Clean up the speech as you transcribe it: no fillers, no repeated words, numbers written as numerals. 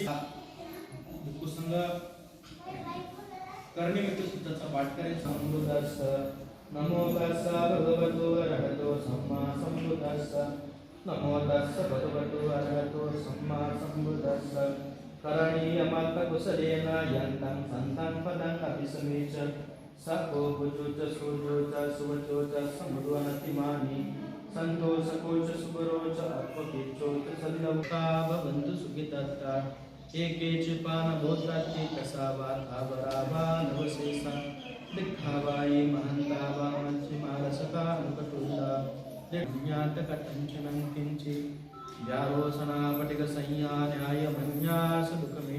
कुसंग कर्णिमित सूत्राचा पाठ करायचा. अमृतस्स नमो तस्स भगवतो अरहतो सम्मा संबुद्धस्स नमो तस्स भगवतो अरहतो सम्मा संबुद्धस्स करणीयमल्पकुशलेन यन्तं सन्तं पदं अभिसमेच सको भुजोच सूर्योच सुवचोच समुद्वनतिमानि संतोषकोच सुबरोच अल्पकेचोच सलिलौका भवन्तु सुखितत्ता एके चिपान भोत्राची कसावा बराबा नवशेषा दिखावाई महंतावा मध्यमारसका अनुकटुंडा ज्ञात कथंचनं किंचि व्यारोसना पटिक संज्ञा न्याय मन्यास दुःखमे